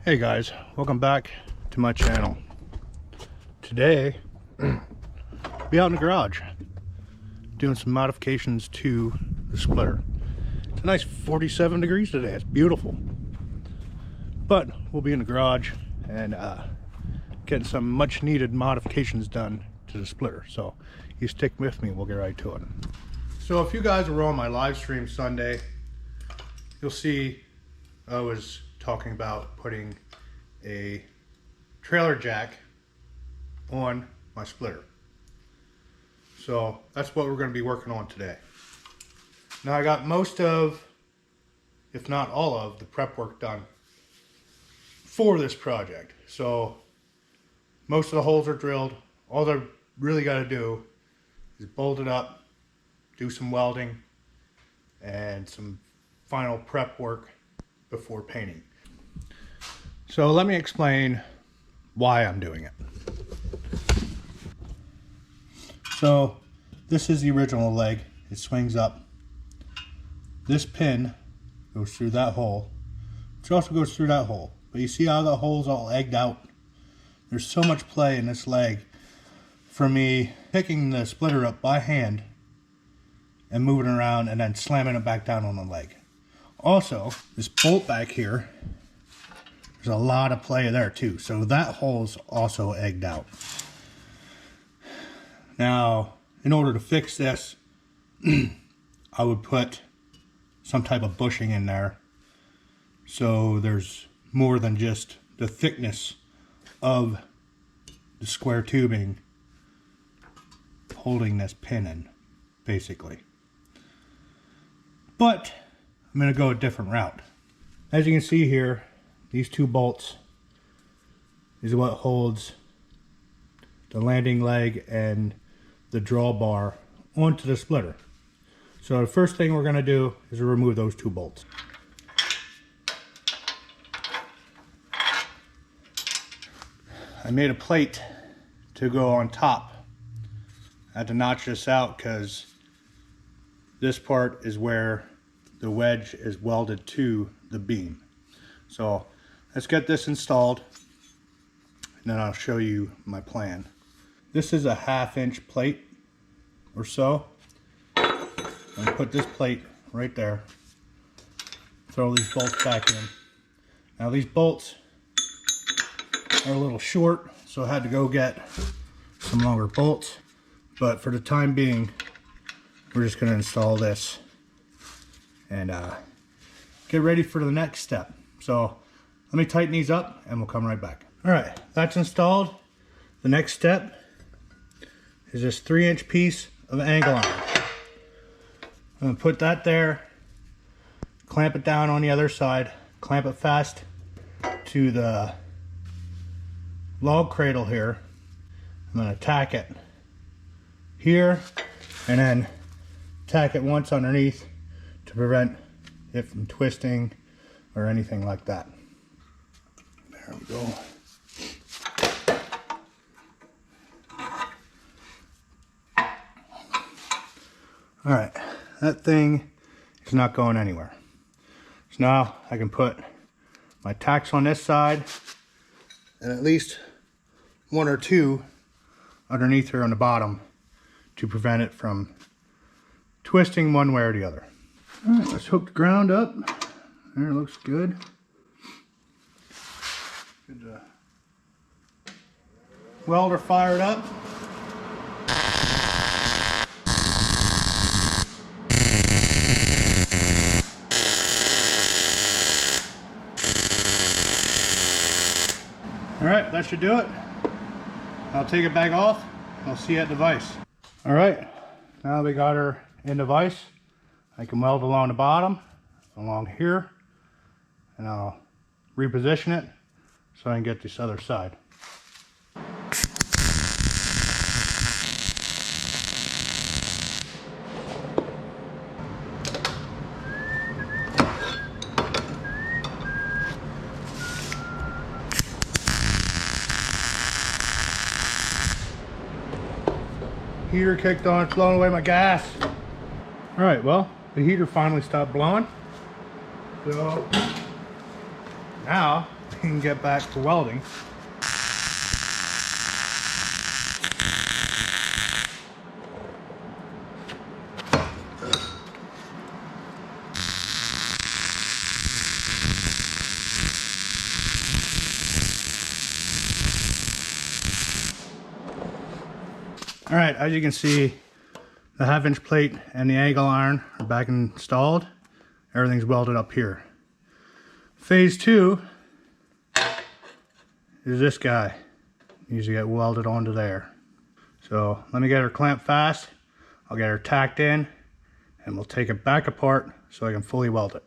Hey guys, welcome back to my channel. Today, be out in the garage doing some modifications to the splitter. It's a nice 47 degrees today, it's beautiful. But we'll be in the garage and getting some much needed modifications done to the splitter. So you stick with me, we'll get right to it. So if you guys were on my live stream Sunday, you'll see I was talking about putting a trailer jack on my splitter. So that's what we're going to be working on today. Now I got most of, if not all of, the prep work done for this project. So most of the holes are drilled. All I really got to do is bolt it up, do some welding, and some final prep work before painting. So let me explain why I'm doing it. So this is the original leg. It swings up. This pin goes through that hole, which also goes through that hole. But you see how the hole's all egged out? There's so much play in this leg for me picking the splitter up by hand and moving around and then slamming it back down on the leg. Also, this bolt back here, there's a lot of play there too. So that hole's also egged out. Now, in order to fix this, I would put some type of bushing in there so there's more than just the thickness of the square tubing holding this pin in, basically. But I'm going to go a different route. As you can see here, these two bolts is what holds the landing leg and the drawbar onto the splitter. So the first thing we're going to do is remove those two bolts. I made a plate to go on top. I had to notch this out because this part is where the wedge is welded to the beam. So let's get this installed and then I'll show you my plan. This is a 1/2 inch plate or so. I'm going to put this plate right there. Throw these bolts back in. Now these bolts are a little short, so I had to go get some longer bolts. But for the time being, we're just going to install this and get ready for the next step. So let me tighten these up and we'll come right back. Alright, that's installed. The next step is this 3-inch piece of angle iron. I'm going to put that there, clamp it down on the other side, clamp it fast to the log cradle here. I'm going to tack it here and then tack it once underneath to prevent it from twisting or anything like that. There we go. Alright, that thing is not going anywhere. So now I can put my tacks on this side and at least one or two underneath here on the bottom to prevent it from twisting one way or the other. Alright, let's hook the ground up. There, it looks good. Good welder fired up. Alright, that should do it. I'll take it back off. I'll see you at the vise. Alright, now we got her in the vise. I can weld along the bottom, along here, and I'll reposition it so I can get this other side. Heater kicked on, it's blowing away my gas. Alright, well, the heater finally stopped blowing. So now the can get back to welding. All right, as you can see, the 1/2-inch plate and the angle iron are back installed. Everything's welded up here. Phase 2 is this guy. Needs to get welded onto there. So let me get her clamped fast. I'll get her tacked in and we'll take it back apart so I can fully weld it.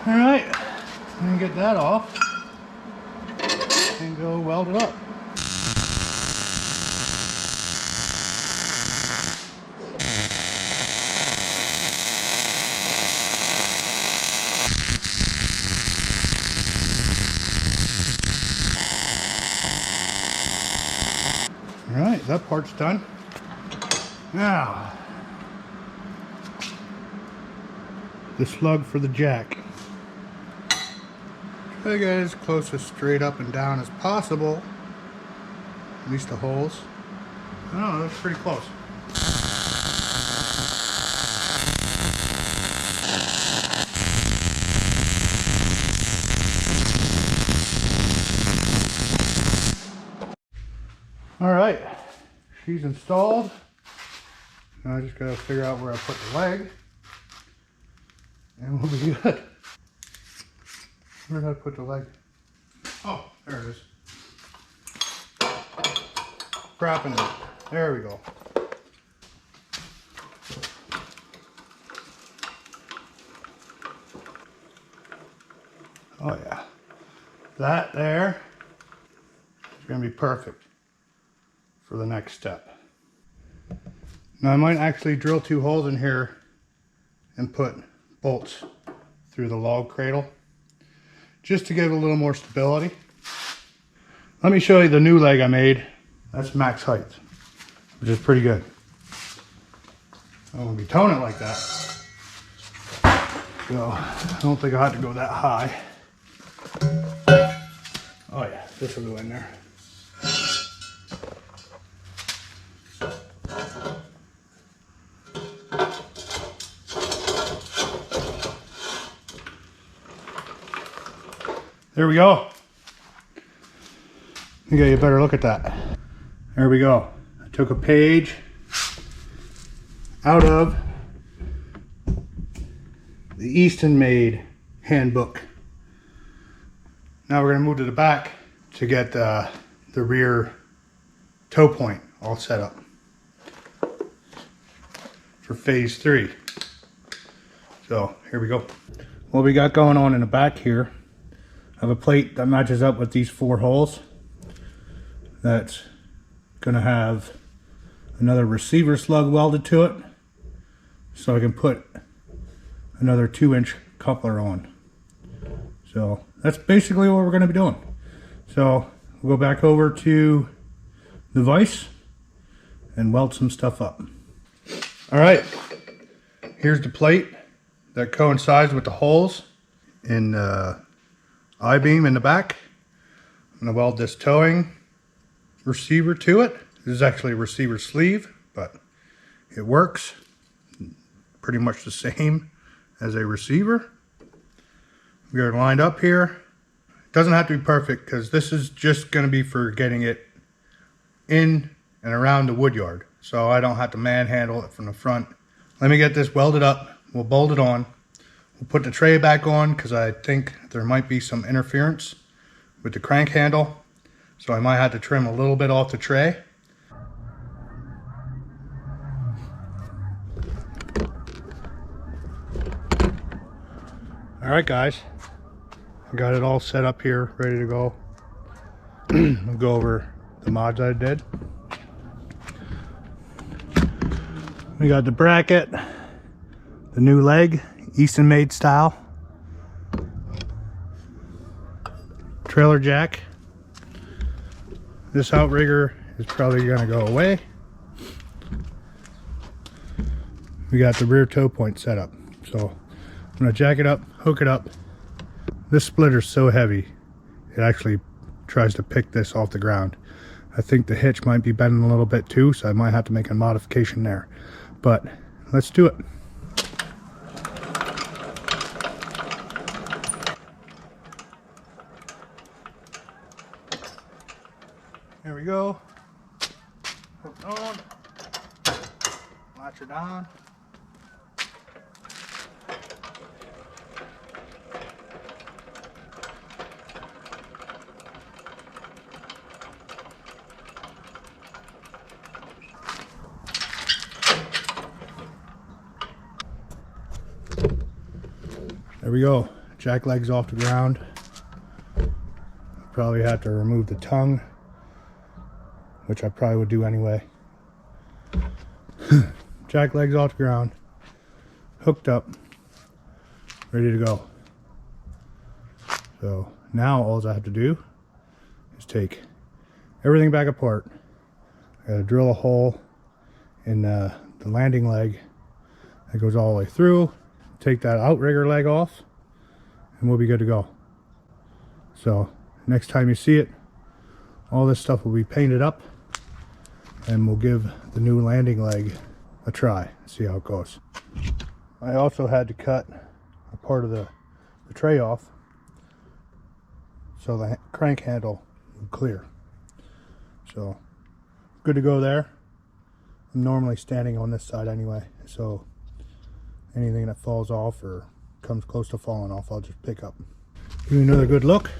All right, I'm gonna get that off and go weld it up. All right, that part's done. Now, the slug for the jack. Try to get as close as straight up and down as possible. At least the holes. Oh, that's pretty close. All right, she's installed. Now I just gotta figure out where I put the leg, and we'll be good. Where did I put the leg? Oh, there it is. Crapping it. There we go. Oh yeah. That there is gonna be perfect for the next step. Now I might actually drill 2 holes in here and put bolts through the log cradle just to give it a little more stability. Let me show you the new leg I made. That's max height, which is pretty good. I don't want to be towing it like that. So I don't think I have to go that high. Oh yeah, this will go in there. There we go. You get a better look at that. There we go. I took a page out of the Eastonmade handbook. Now we're going to move to the back to get the rear toe point all set up for phase 3. So here we go. What we got going on in the back here, I have a plate that matches up with these 4 holes. That's going to have another receiver slug welded to it, so I can put another 2-inch coupler on. So that's basically what we're going to be doing. So we'll go back over to the vise and weld some stuff up. All right, here's the plate that coincides with the holes in I-beam in the back. I'm going to weld this towing receiver to it. This is actually a receiver sleeve, but it works pretty much the same as a receiver. We got it lined up here. It doesn't have to be perfect because this is just going to be for getting it in and around the wood yard, so I don't have to manhandle it from the front. Let me get this welded up. We'll bolt it on. We'll put the tray back on because I think there might be some interference with the crank handle, so I might have to trim a little bit off the tray. All right, guys, I got it all set up here, ready to go. I'll go over the mods I did. We got the bracket, the new leg, Eastonmade style, trailer jack. This outrigger is probably going to go away. We got the rear toe point set up. So I'm going to jack it up, hook it up. This splitter's so heavy, it actually tries to pick this off the ground. I think the hitch might be bending a little bit too, so I might have to make a modification there. But let's do it. Here we go. Hooked on. Latch her down. There we go. Jack legs off the ground. Probably have to remove the tongue, which I probably would do anyway. Jack legs off the ground, hooked up, ready to go. So now all I have to do is take everything back apart. I gotta drill a hole in the landing leg that goes all the way through, take that outrigger leg off, and we'll be good to go. So next time you see it, all this stuff will be painted up, and we'll give the new landing leg a try, see how it goes. I also had to cut a part of the tray off so the crank handle would clear. So good to go there. I'm normally standing on this side anyway, so anything that falls off or comes close to falling off, I'll just pick up. Give you another good look.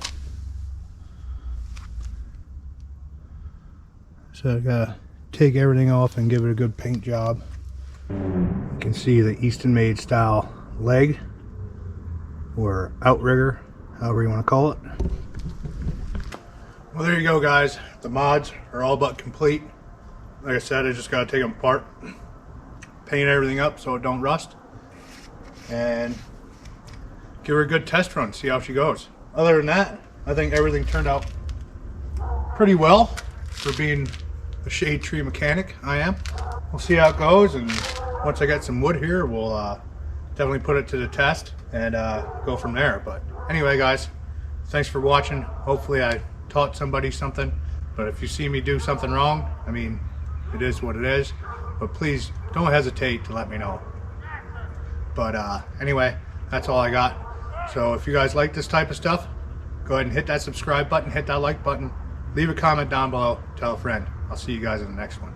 So I gotta take everything off and give it a good paint job. You can see the Eastonmade style leg or outrigger, however you want to call it. Well, there you go, guys. The mods are all but complete. Like I said, I just gotta take them apart, paint everything up so it don't rust, and give her a good test run, see how she goes. Other than that, I think everything turned out pretty well for being a shade tree mechanic. I am. We'll see how it goes, and once I get some wood here, we'll definitely put it to the test and go from there. But anyway, guys, thanks for watching. Hopefully I taught somebody something, but if you see me do something wrong, I mean, it is what it is, but please don't hesitate to let me know. But anyway, that's all I got. So if you guys like this type of stuff, go ahead and hit that subscribe button, hit that like button, leave a comment down below, tell a friend. I'll see you guys in the next one.